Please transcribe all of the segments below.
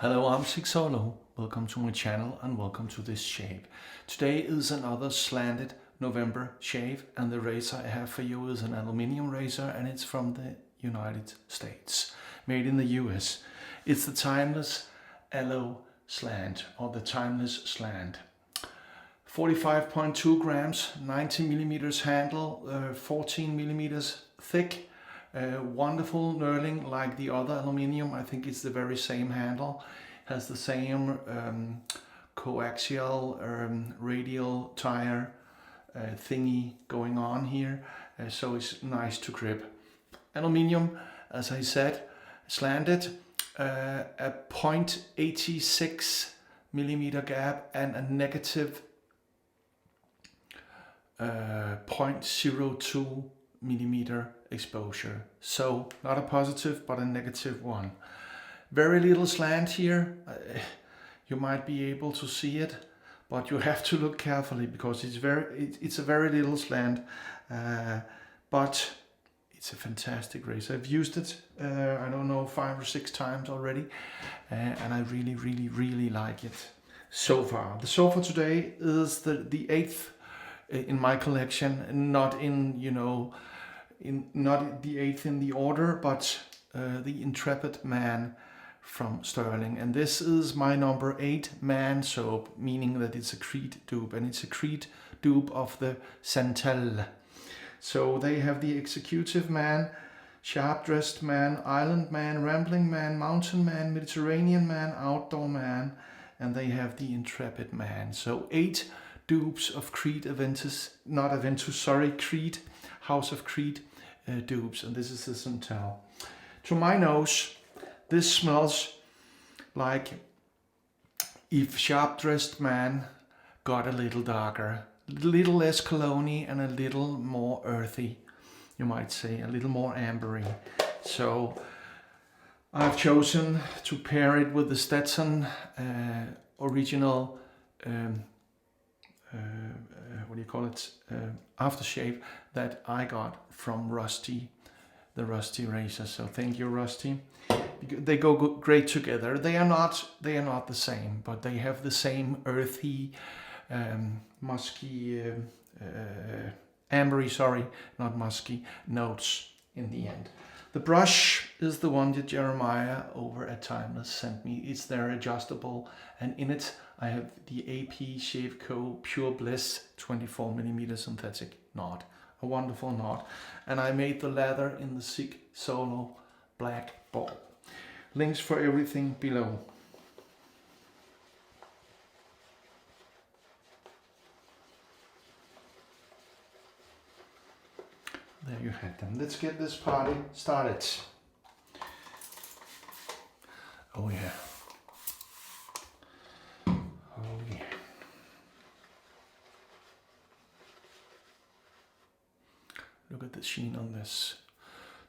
Hello, I'm sigsolo. Welcome to my channel and welcome to this shave. Today is another slanted November shave, and the razor I have for you is an aluminium razor, and it's from the United States, made in the US. It's the Timeless Aloe Slant, or the Timeless Slant. 45.2 grams, 90 millimeters handle, 14 millimeters thick. Wonderful knurling like the other aluminium. I think it's the very same handle. Has the same coaxial radial tire thingy going on here, so it's nice to grip. Aluminium, as I said, slanted, a 0.86 millimeter gap and a negative 0.02 millimeter exposure. So not a positive but a negative one. Very little slant here. You might be able to see it, but you have to look carefully because it's a very little slant, but it's a fantastic razor. I've used it I don't know, 5 or 6 times already, and I really like it so far. The so far today is the 8th in my collection, not in, you know, not the 8th in the order, but the Intrepid man from Stirling. And this is my number 8 man soap, meaning that it's a Creed dupe, and it's a Creed dupe of the Santel. So they have the Executive Man, Sharp Dressed Man, Island Man, Rambling Man, Mountain Man, Mediterranean Man, Outdoor Man, and they have the Intrepid Man. So 8 dupes of Creed Creed, House of Creed dupes, and this is the Santel. To my nose, this smells like if Sharp Dressed Man got a little darker, a little less cologne-y and a little more earthy, you might say, a little more ambery. So I've chosen to pair it with the Stetson original what do you call it, aftershave that I got from Rusty, TheRustyRazor. So thank you, Rusty. They go great together. They are not the same, but they have the same earthy, musky, ambery, sorry, not musky, notes in the end. The brush is the one that Jeremiah over at Timeless sent me. It's their adjustable, and in it I have the ApShaveCo Purebliss 24mm synthetic knot. A wonderful knot. And I made the leather in the sigsolo black ball. Links for everything below. There you had them. Let's get this party started. Oh yeah. Oh yeah. Look at the sheen on this.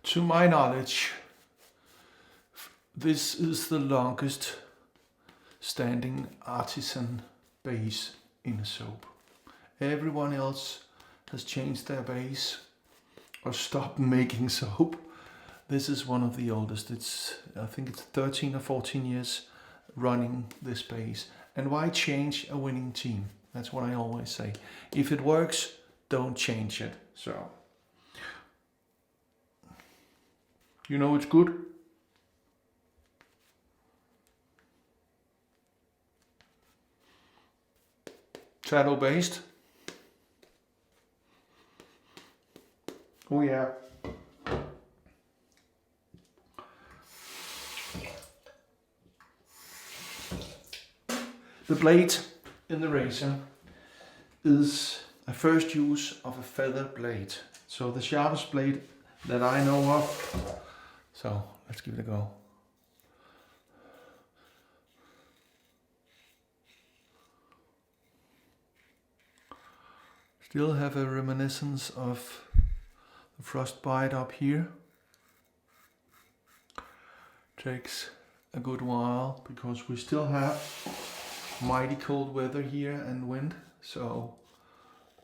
To my knowledge, this is the longest standing artisan base in a soap. Everyone else has changed their base or stopped making soap. This is one of the oldest. I think it's 13 or 14 years running this base. And why change a winning team? That's what I always say. If it works, don't change it. So, you know it's good. Shadow based. Oh yeah. The blade in the razor is a first use of a feather blade. So the sharpest blade that I know of. So let's give it a go. Still have a reminiscence of the frostbite up here. Takes a good while because we still have mighty cold weather here and wind. So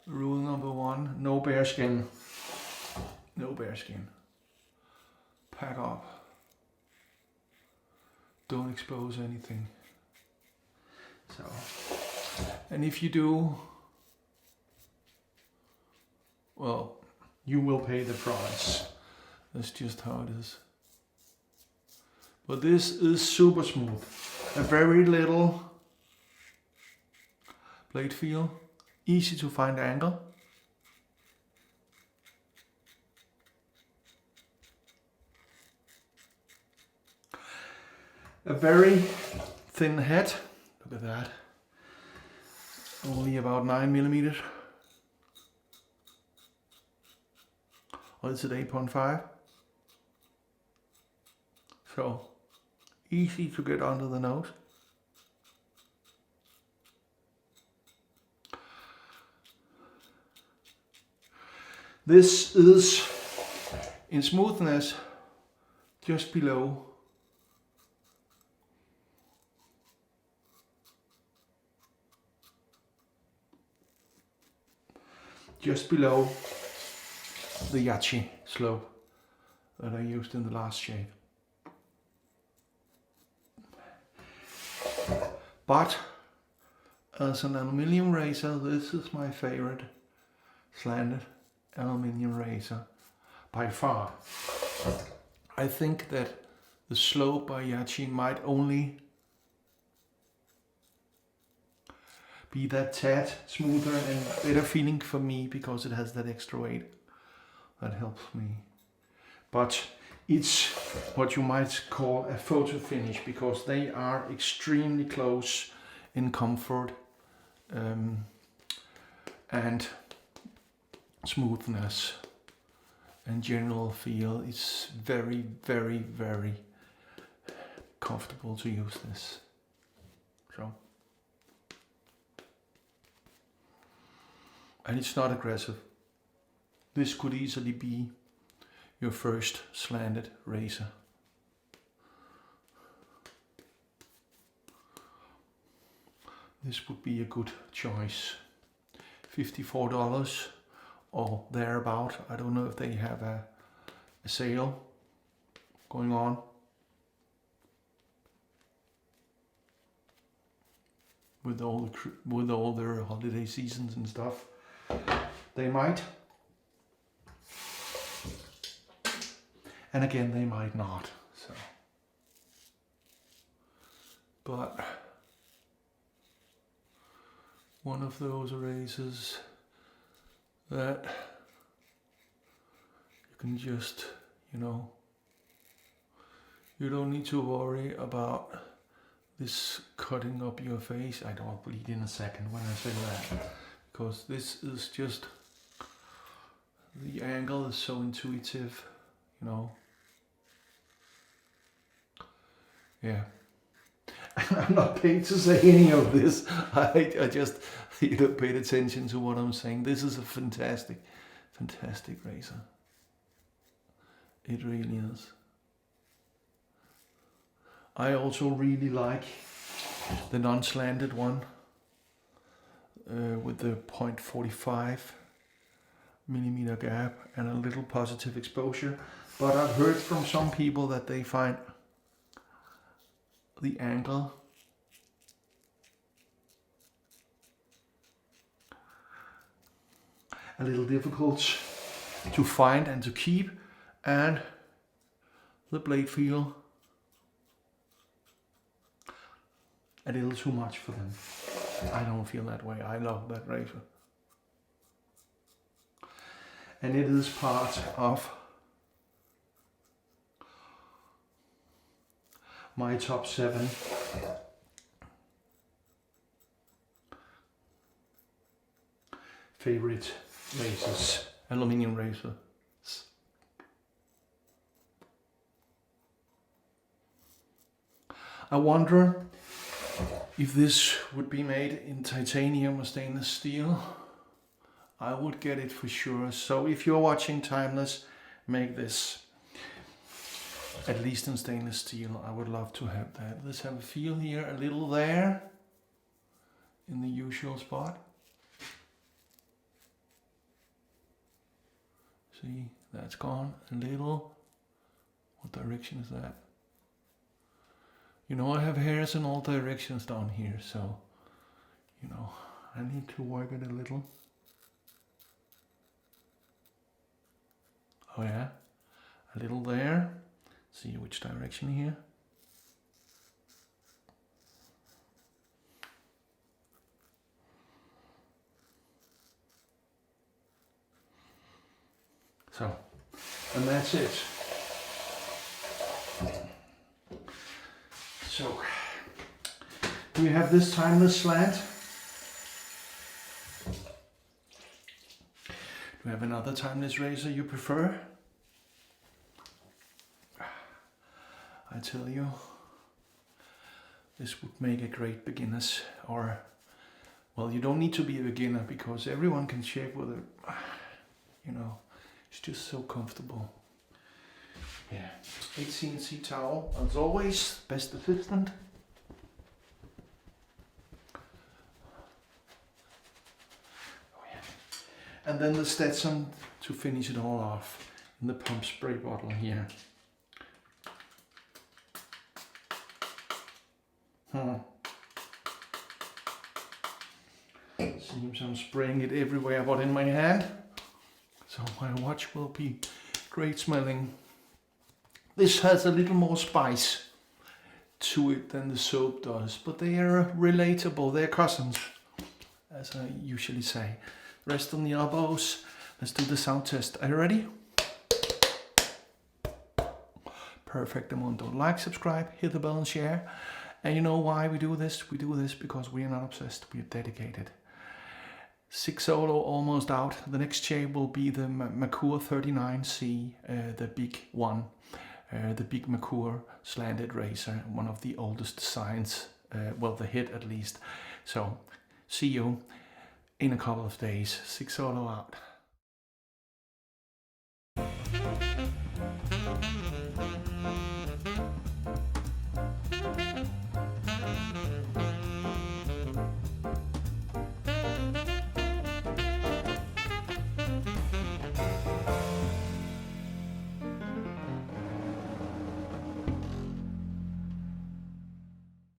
rule number 1, no bear skin. No bear skin. Pack up. don't expose anything. So, and if you do, well, you will pay the price. That's just how it is. But this is super smooth. A very little blade feel, easy to find angle. A very thin head, look at that, only about 9 millimeters. Or is it 8.5? So easy to get under the nose. This is in smoothness just below the Yachi slope that I used in the last shave. But as an aluminium razor, this is my favorite slanted aluminium razor by far. I think that the slope by Yachi might only be that tad smoother and better feeling for me because it has that extra weight. That helps me. But it's what you might call a photo finish because they are extremely close in comfort and smoothness and general feel. It's very, very, very comfortable to use this. So, and it's not aggressive. This could easily be your first slanted razor. This would be a good choice. $54 or thereabout. I don't know if they have a sale going on. With all their holiday seasons and stuff. They might. And again, they might not. So, but one of those razors that you can just, you know, you don't need to worry about this cutting up your face. I don't bleed in a second when I say that, because this is just, the angle is so intuitive, you know. Yeah. I'm not paid to say any of this. I just, you know, paid attention to what I'm saying. This is a fantastic, fantastic razor. It really is. I also really like the non-slanted one with the 0.45 millimeter gap and a little positive exposure. But I've heard from some people that they find the angle a little difficult to find and to keep, and the blade feel a little too much for them. I don't feel that way. I love that razor. And it is part of my top 7 favorite razors, aluminium razors. I wonder if this would be made in titanium or stainless steel. I would get it for sure. So if you're watching Timeless, make this. At least in stainless steel, I would love to have that. Let's have a feel here, a little there, in the usual spot. See, that's gone a little. What direction is that? You know, I have hairs in all directions down here, so, you know, I need to work it a little. Oh yeah, a little there. See which direction here. So, and that's it. So, do you have this timeless slant? Do you have another timeless razor you prefer? I tell you, this would make a great beginner's, or, well, you don't need to be a beginner because everyone can shave with it. You know, it's just so comfortable. Yeah, hc&c towel, as always, best assistant. Oh yeah. And then the Stetson to finish it all off in the pump spray bottle here. Seems I'm spraying it everywhere but in my hand. So my watch will be great smelling. This has a little more spice to it than the soap does, but they are relatable, they're cousins, as I usually say. Rest on the elbows, let's do the sound test. Are you ready? Perfect, Amundo. Like, subscribe, hit the bell and share. And you know why we do this? We do this because we are not obsessed, we are dedicated. Sigsolo almost out. The next shave will be the Merkur 39C, the big one. The big Merkur slanted razor, one of the oldest designs, well, the hit at least. So, see you in a couple of days. Sigsolo out.